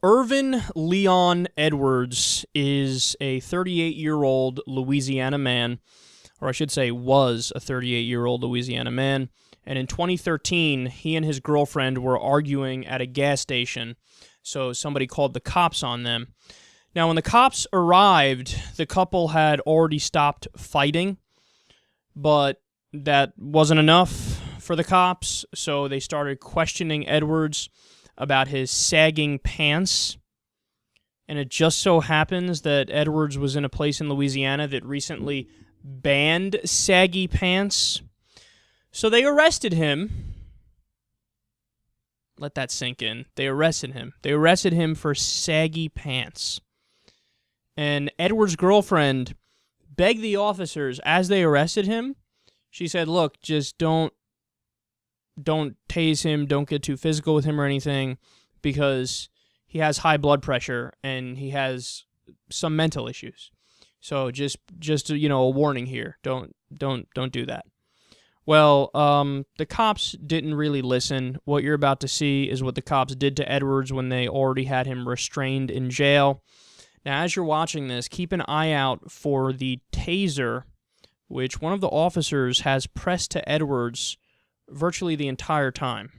Irvin Leon Edwards is a 38-year-old Louisiana man, or I should say was a 38-year-old Louisiana man, and in 2013, he and his girlfriend were arguing at a gas station, so somebody called the cops on them. Now, when the cops arrived, the couple had already stopped fighting, but that wasn't enough for the cops, so they started questioning Edwards about his sagging pants, and it just so happens that Edwards was in a place in Louisiana that recently banned saggy pants, so they arrested him. Let that sink in. They arrested him. They arrested him for saggy pants. And Edwards' girlfriend begged the officers as they arrested him. She said, look, just don't tase him, don't get too physical with him or anything, because he has high blood pressure and he has some mental issues. So just a warning here. Don't do that. Well, the cops didn't really listen. What you're about to see is what the cops did to Edwards when they already had him restrained in jail. Now, as you're watching this, keep an eye out for the taser, which one of the officers has pressed to Edwards virtually the entire time.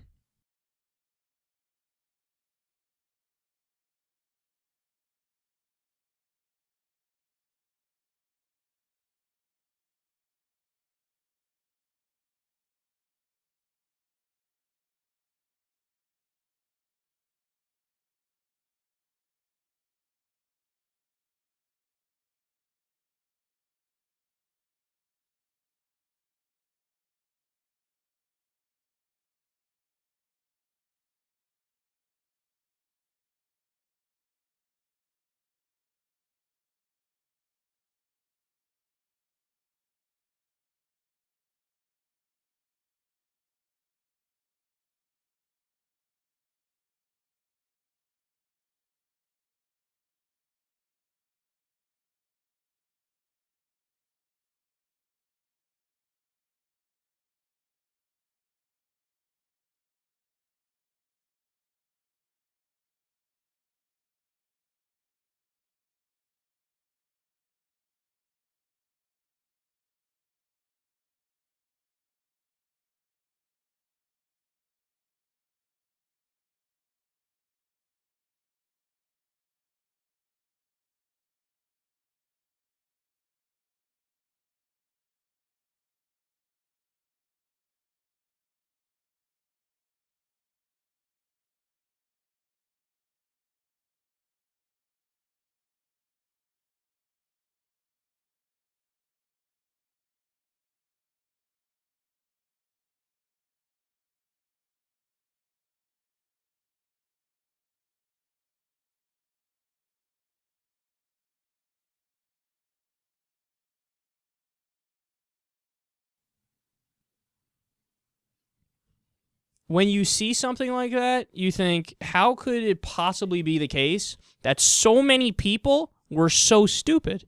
When you see something like that, you think, how could it possibly be the case that so many people were so stupid?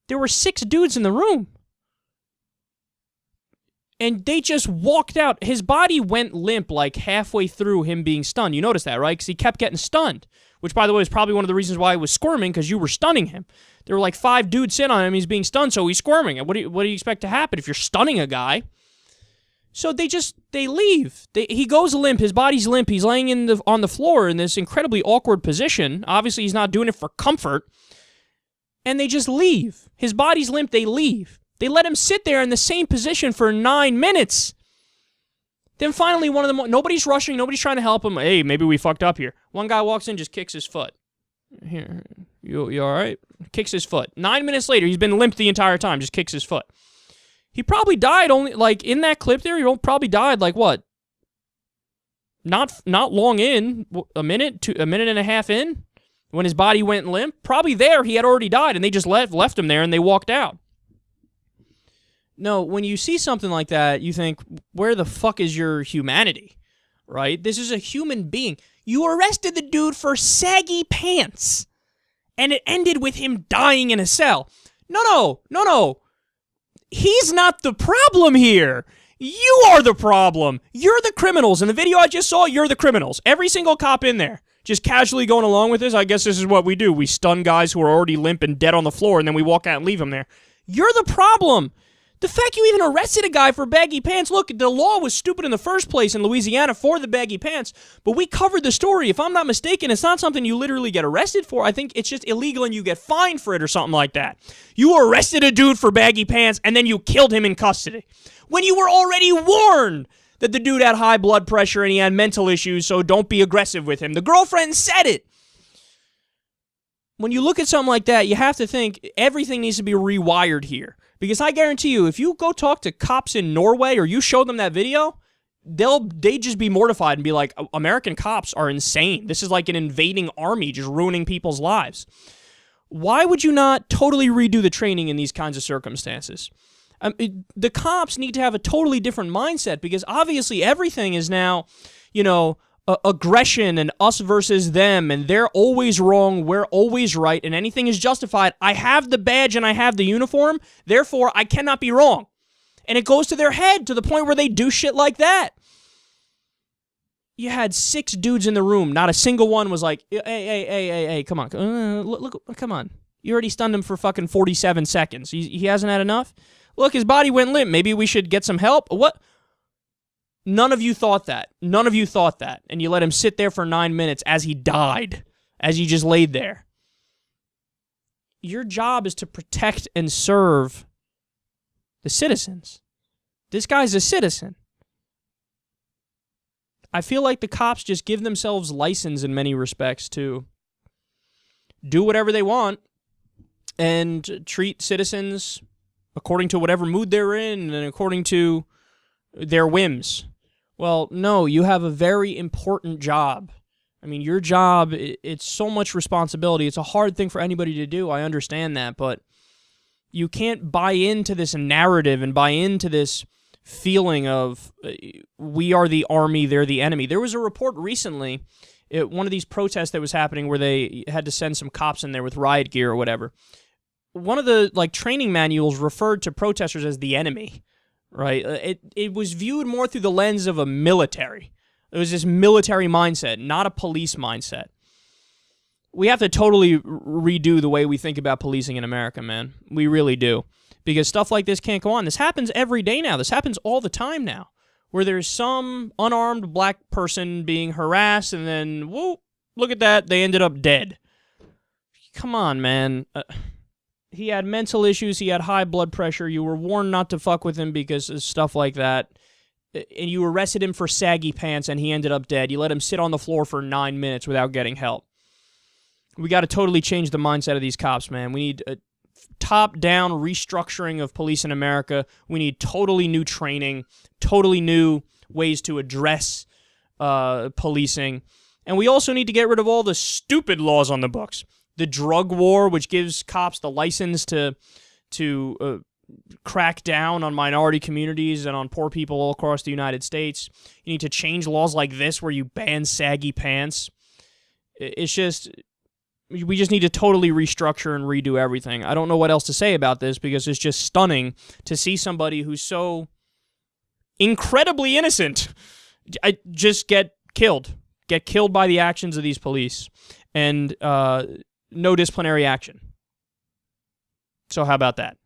There were 6 dudes in the room. And they just walked out. His body went limp like halfway through him being stunned. You noticed that, right? Because he kept getting stunned. Which, by the way, is probably one of the reasons why he was squirming, because you were stunning him. There were like 5 dudes sitting on him. He's being stunned, so he's squirming. What do you expect to happen if you're stunning a guy? So they leave. He goes limp. His body's limp. He's laying on the floor in this incredibly awkward position. Obviously, he's not doing it for comfort. And they just leave. His body's limp. They leave. They let him sit there in the same position for 9 minutes. Then finally, one of them, nobody's rushing. Nobody's trying to help him. Hey, maybe we fucked up here. One guy walks in, just kicks his foot. Here, you all right? Kicks his foot. 9 minutes later, he's been limp the entire time. Just kicks his foot. He probably died only, like, in that clip there, he probably died, like, what? Not long in, a minute and a half in, when his body went limp. Probably there, he had already died, and they just left him there, and they walked out. No, when you see something like that, you think, where the fuck is your humanity, right? This is a human being. You arrested the dude for saggy pants, and it ended with him dying in a cell. No. He's not the problem here. You are the problem. You're the criminals. In the video I just saw, you're the criminals. Every single cop in there. just casually going along with this. I guess this is what we do. We stun guys who are already limp and dead on the floor, and then we walk out and leave them there. You're the problem. The fact you even arrested a guy for baggy pants, look, the law was stupid in the first place in Louisiana for the baggy pants, but we covered the story. If I'm not mistaken, it's not something you literally get arrested for. I think it's just illegal and you get fined for it or something like that. You arrested a dude for baggy pants and then you killed him in custody when you were already warned that the dude had high blood pressure and he had mental issues, so don't be aggressive with him. The girlfriend said it. When you look at something like that, you have to think everything needs to be rewired here. Because I guarantee you, if you go talk to cops in Norway or you show them that video, they'd just be mortified and be like, American cops are insane. This is like an invading army just ruining people's lives. Why would you not totally redo the training in these kinds of circumstances? The cops need to have a totally different mindset because obviously everything is now, aggression and us versus them, and they're always wrong, we're always right, and anything is justified. I have the badge and I have the uniform, therefore I cannot be wrong. And it goes to their head to the point where they do shit like that. You had 6 dudes in the room, not a single one was like, hey, come on, look, come on. You already stunned him for fucking 47 seconds. He hasn't had enough? Look, his body went limp. Maybe we should get some help? What? None of you thought that. None of you thought that. And you let him sit there for 9 minutes as he died, as he just laid there. Your job is to protect and serve the citizens. This guy's a citizen. I feel like the cops just give themselves license in many respects to do whatever they want and treat citizens according to whatever mood they're in and according to their whims. Well, no, you have a very important job. I mean, your job, it's so much responsibility. It's a hard thing for anybody to do. I understand that, but you can't buy into this narrative and buy into this feeling of we are the army, they're the enemy. There was a report recently, one of these protests that was happening where they had to send some cops in there with riot gear or whatever. One of the training manuals referred to protesters as the enemy. Right? It was viewed more through the lens of a military. It was this military mindset, not a police mindset. We have to totally redo the way we think about policing in America, man. We really do. Because stuff like this can't go on. This happens every day now. This happens all the time now. Where there's some unarmed black person being harassed and then, whoa, look at that, they ended up dead. Come on, man. He had mental issues, he had high blood pressure, you were warned not to fuck with him because of stuff like that, and you arrested him for saggy pants and he ended up dead. You let him sit on the floor for 9 minutes without getting help. We got to totally change the mindset of these cops, man. We need a top-down restructuring of police in America. We need totally new training, totally new ways to address policing, and we also need to get rid of all the stupid laws on the books. The drug war, which gives cops the license to crack down on minority communities and on poor people all across the United States. You need to change laws like this where you ban saggy pants. It's just, we just need to totally restructure and redo everything. I don't know what else to say about this because it's just stunning to see somebody who's so incredibly innocent just get killed by the actions of these police. And, no disciplinary action. So how about that?